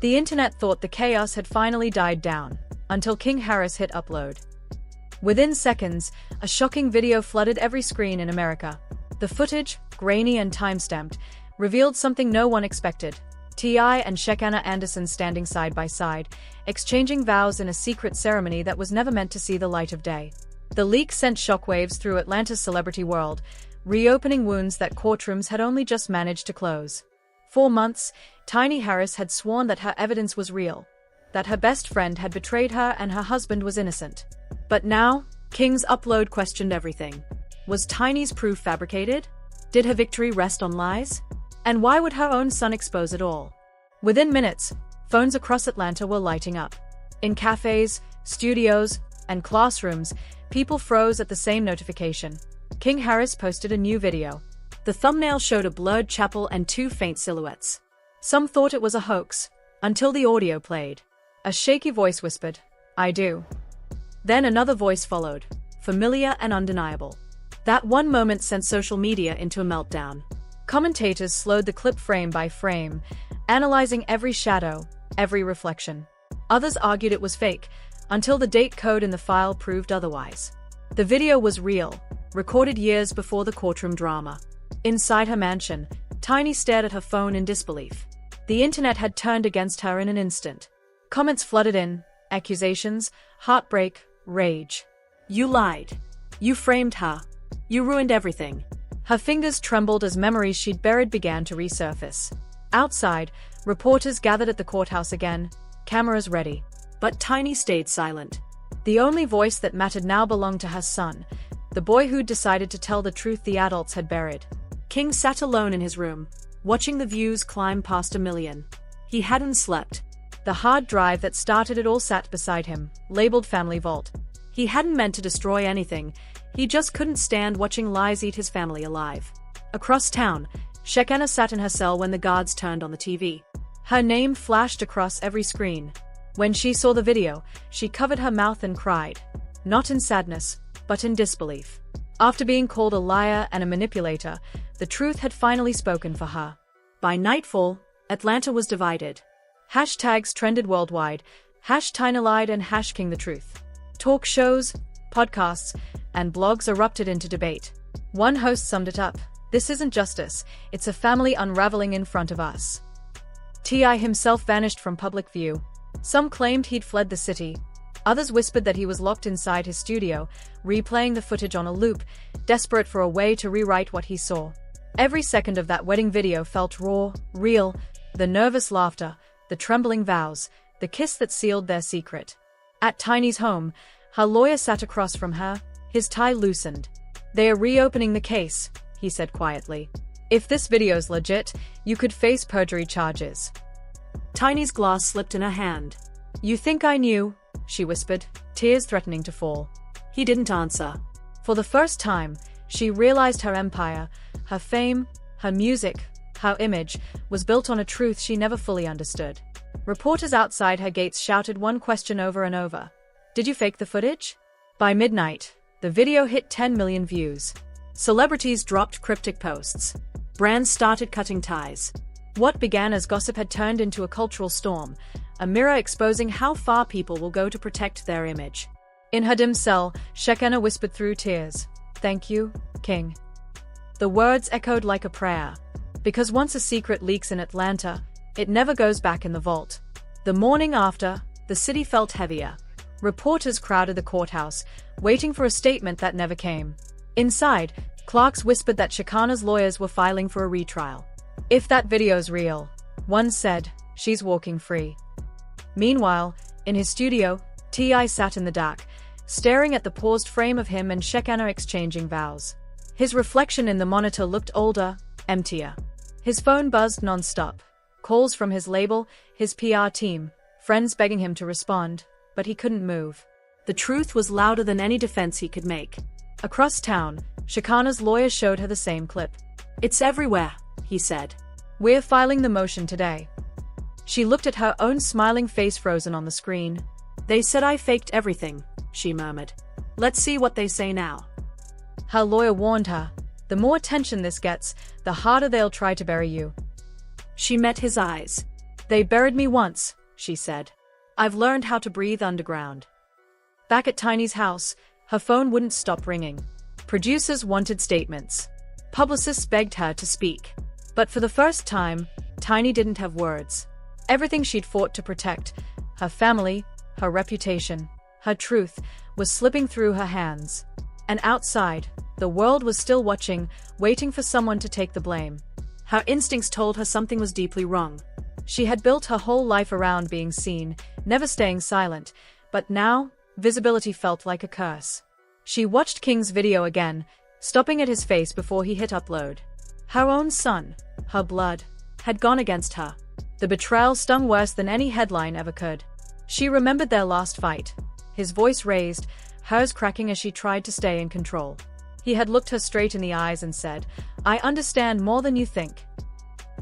The internet thought the chaos had finally died down, until King Harris hit upload. Within seconds, a shocking video flooded every screen in America. The footage, grainy and time-stamped, revealed something no one expected. T.I and Shekinah Anderson standing side by side, exchanging vows in a secret ceremony that was never meant to see the light of day. The leak sent shockwaves through Atlanta's celebrity world, reopening wounds that courtrooms had only just managed to close. For months, Tiny Harris had sworn that her evidence was real, that her best friend had betrayed her and her husband was innocent. But now, King's upload questioned everything. Was Tiny's proof fabricated? Did her victory rest on lies? And why would her own son expose it all? Within minutes, phones across Atlanta were lighting up. In cafes, studios, and classrooms, people froze at the same notification. King Harris posted a new video. The thumbnail showed a blurred chapel and two faint silhouettes. Some thought it was a hoax, until the audio played. A shaky voice whispered, "I do." Then another voice followed, familiar and undeniable. That one moment sent social media into a meltdown. Commentators slowed the clip frame by frame, analyzing every shadow, every reflection. Others argued it was fake, until the date code in the file proved otherwise. The video was real, recorded years before the courtroom drama. Inside her mansion, Tiny stared at her phone in disbelief. The internet had turned against her in an instant. Comments flooded in, accusations, heartbreak, rage. "You lied. You framed her. You ruined everything." Her fingers trembled as memories she'd buried began to resurface. Outside, reporters gathered at the courthouse again, cameras ready. But Tiny stayed silent. The only voice that mattered now belonged to her son, the boy who'd decided to tell the truth the adults had buried. King sat alone in his room, watching the views climb past 1 million. He hadn't slept. The hard drive that started it all sat beside him, labeled Family Vault. He hadn't meant to destroy anything, he just couldn't stand watching lies eat his family alive. Across town, Shekinah sat in her cell when the guards turned on the TV. Her name flashed across every screen. When she saw the video, she covered her mouth and cried. Not in sadness, but in disbelief. After being called a liar and a manipulator, the truth had finally spoken for her. By nightfall, Atlanta was divided. Hashtags trended worldwide, #TinyLied and #KingTheTruth. Talk shows, podcasts, and blogs erupted into debate. One host summed it up: "This isn't justice, it's a family unraveling in front of us." T.I himself vanished from public view. Some claimed he'd fled the city. Others whispered that he was locked inside his studio, replaying the footage on a loop, desperate for a way to rewrite what he saw. Every second of that wedding video felt raw, real, the nervous laughter, the trembling vows, the kiss that sealed their secret. At Tiny's home, her lawyer sat across from her, his tie loosened. "They are reopening the case," he said quietly. "If this video's legit, you could face perjury charges." Tiny's glass slipped in her hand. "You think I knew?" she whispered, tears threatening to fall. He didn't answer. For the first time, she realized her empire, her fame, her music, her image, was built on a truth she never fully understood. Reporters outside her gates shouted one question over and over. "Did you fake the footage?" By midnight, the video hit 10 million views. Celebrities dropped cryptic posts. Brands started cutting ties. What began as gossip had turned into a cultural storm, a mirror exposing how far people will go to protect their image. In her dim cell, Shekinah whispered through tears, "Thank you, King." The words echoed like a prayer. Because once a secret leaks in Atlanta, it never goes back in the vault. The morning after, the city felt heavier. Reporters crowded the courthouse, waiting for a statement that never came. Inside, clerks whispered that Shekinah's lawyers were filing for a retrial. "If that video's real," one said, "she's walking free." Meanwhile, in his studio, T.I sat in the dark, staring at the paused frame of him and Shekinah exchanging vows. His reflection in the monitor looked older, emptier. His phone buzzed non-stop. Calls from his label, his PR team, friends begging him to respond, but he couldn't move. The truth was louder than any defense he could make. Across town, Shekinah's lawyer showed her the same clip. "It's everywhere," he said. "We're filing the motion today." She looked at her own smiling face frozen on the screen. "They said I faked everything," she murmured. "Let's see what they say now." Her lawyer warned her, "The more attention this gets, the harder they'll try to bury you." She met his eyes. They buried me once, she said. I've learned how to breathe underground. Back at Tiny's house, her phone wouldn't stop ringing. Producers wanted statements. Publicists begged her to speak. But for the first time, Tiny didn't have words. Everything she'd fought to protect, her family, her reputation, her truth, was slipping through her hands. And outside, the world was still watching, waiting for someone to take the blame. Her instincts told her something was deeply wrong. She had built her whole life around being seen, never staying silent, but now, visibility felt like a curse. She watched King's video again, stopping at his face before he hit upload. Her own son, her blood, had gone against her. The betrayal stung worse than any headline ever could. She remembered their last fight. His voice raised, hers cracking as she tried to stay in control. He had looked her straight in the eyes and said, "I understand more than you think."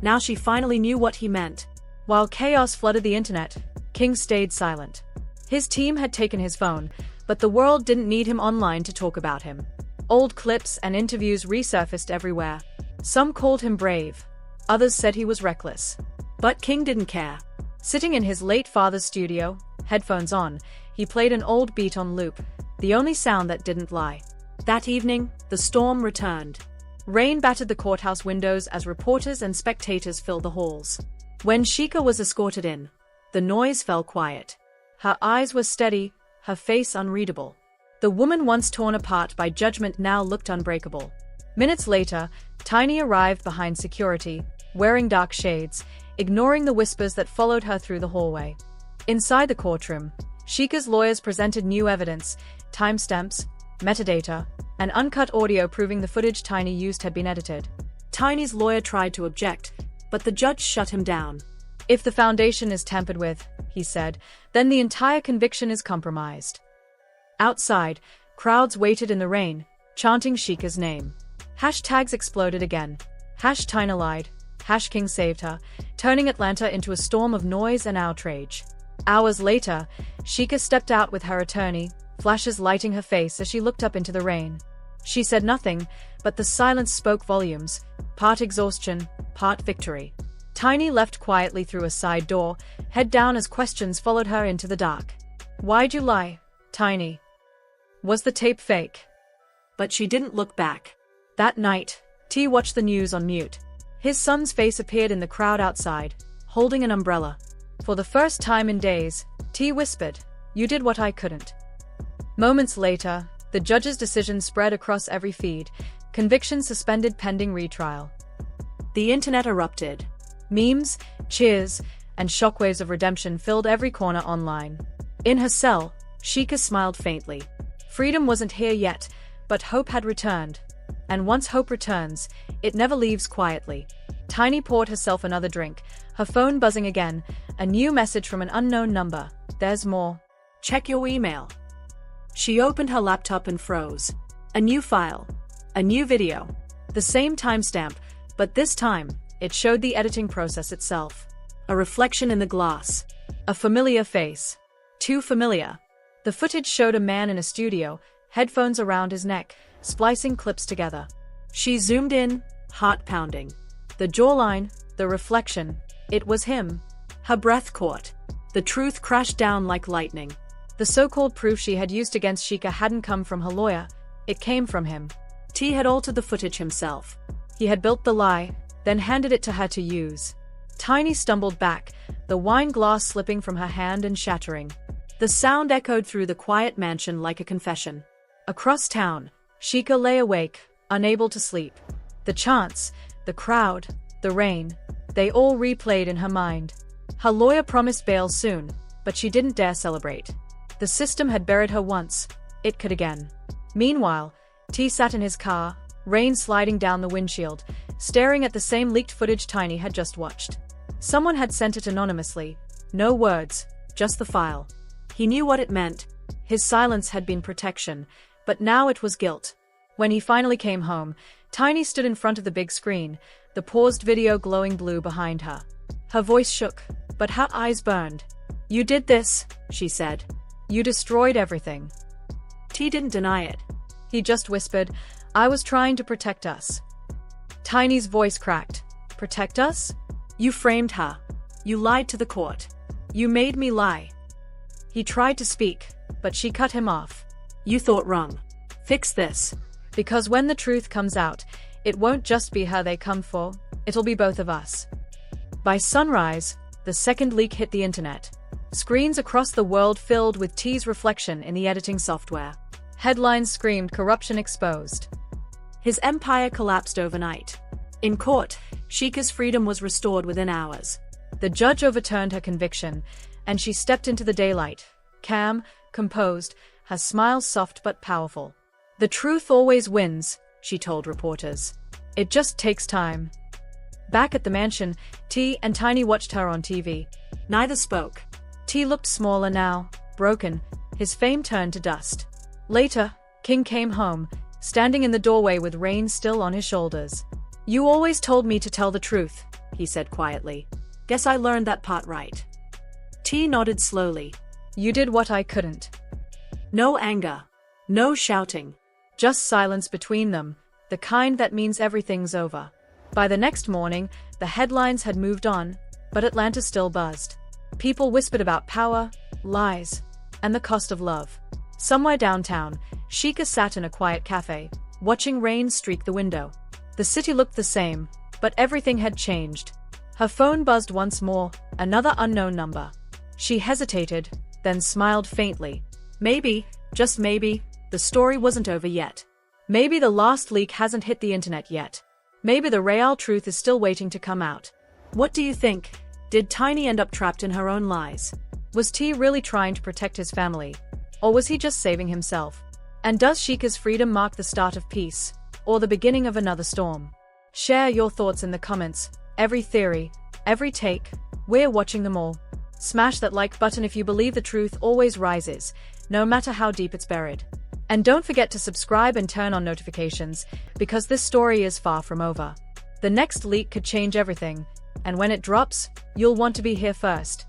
Now she finally knew what he meant. While chaos flooded the internet, King stayed silent. His team had taken his phone, but the world didn't need him online to talk about him. Old clips and interviews resurfaced everywhere. Some called him brave. Others said he was reckless. But King didn't care. Sitting in his late father's studio, headphones on, he played an old beat on loop, the only sound that didn't lie. That evening, the storm returned. Rain battered the courthouse windows as reporters and spectators filled the halls. When Shekinah was escorted in, the noise fell quiet. Her eyes were steady, her face unreadable. The woman once torn apart by judgment now looked unbreakable. Minutes later, Tiny arrived behind security, wearing dark shades, ignoring the whispers that followed her through the hallway. Inside the courtroom, Shekinah's lawyers presented new evidence, timestamps, metadata, and uncut audio proving the footage Tiny used had been edited. Tiny's lawyer tried to object, but the judge shut him down. "If the foundation is tampered with," he said, "then the entire conviction is compromised." Outside, crowds waited in the rain, chanting Shekinah's name. Hashtags exploded again. #Tiny lied, #King saved her, turning Atlanta into a storm of noise and outrage. Hours later, Shekinah stepped out with her attorney, flashes lighting her face as she looked up into the rain. She said nothing, but the silence spoke volumes, part exhaustion, part victory. Tiny left quietly through a side door, head down as questions followed her into the dark. "Why'd you lie, Tiny? Was the tape fake?" But she didn't look back. That night, T watched the news on mute. His son's face appeared in the crowd outside, holding an umbrella. For the first time in days, T whispered, "You did what I couldn't." Moments later, the judge's decision spread across every feed, conviction suspended pending retrial. The internet erupted. Memes, cheers, and shockwaves of redemption filled every corner online. In her cell, Shekinah smiled faintly. Freedom wasn't here yet, but hope had returned. And once hope returns, it never leaves quietly. Tiny poured herself another drink, her phone buzzing again, a new message from an unknown number. "There's more. Check your email." She opened her laptop and froze. A new file. A new video. The same timestamp, but this time, it showed the editing process itself. A reflection in the glass. A familiar face. Too familiar. The footage showed a man in a studio, headphones around his neck, splicing clips together. She zoomed in, heart pounding. The jawline, the reflection, it was him. Her breath caught. The truth crashed down like lightning. The so-called proof she had used against Shekinah hadn't come from her lawyer, it came from him. T had altered the footage himself. He had built the lie, then handed it to her to use. Tiny stumbled back, the wine glass slipping from her hand and shattering. The sound echoed through the quiet mansion like a confession. Across town, Shekinah lay awake, unable to sleep. The chants, the crowd, the rain, they all replayed in her mind. Her lawyer promised bail soon, but she didn't dare celebrate. The system had buried her once, it could again. Meanwhile, T sat in his car, rain sliding down the windshield, staring at the same leaked footage Tiny had just watched. Someone had sent it anonymously, no words, just the file. He knew what it meant. His silence had been protection, but now it was guilt. When he finally came home, Tiny stood in front of the big screen, the paused video glowing blue behind her. Her voice shook, but her eyes burned. "You did this," she said. "You destroyed everything." T didn't deny it. He just whispered, "I was trying to protect us." Tiny's voice cracked. "Protect us? You framed her. You lied to the court. You made me lie. He tried to speak, but she cut him off. You thought wrong. Fix this. Because when the truth comes out, it won't just be her they come for, it'll be both of us. By sunrise, the second leak hit the internet. Screens across the world filled with T's reflection in the editing software. Headlines screamed corruption exposed. His empire collapsed overnight. In court, Sheikah's freedom was restored within hours. The judge overturned her conviction, and she stepped into the daylight, calm, composed, her smile soft but powerful. The truth always wins, she told reporters. It just takes time. Back at the mansion, T and Tiny watched her on TV. Neither spoke. T looked smaller now, broken, his fame turned to dust. Later, King came home, standing in the doorway with Rain still on his shoulders. You always told me to tell the truth, he said quietly. Guess I learned that part right. T nodded slowly. You did what I couldn't. No anger. No shouting. Just silence between them, the kind that means everything's over. By the next morning, the headlines had moved on, but Atlanta still buzzed. People whispered about power, lies, and the cost of love. Somewhere downtown, Sheikah sat in a quiet cafe, watching rain streak the window. The city looked the same, but everything had changed. Her phone buzzed once more, another unknown number. She hesitated, then smiled faintly. Maybe, just maybe, the story wasn't over yet. Maybe the last leak hasn't hit the internet yet. Maybe the real truth is still waiting to come out. What do you think? Did Tiny end up trapped in her own lies? Was T really trying to protect his family? Or was he just saving himself? And does Sheikah's freedom mark the start of peace, or the beginning of another storm? Share your thoughts in the comments. Every theory, every take, we're watching them all. Smash that like button if you believe the truth always rises, no matter how deep it's buried. And don't forget to subscribe and turn on notifications, because this story is far from over. The next leak could change everything, and when it drops, you'll want to be here first.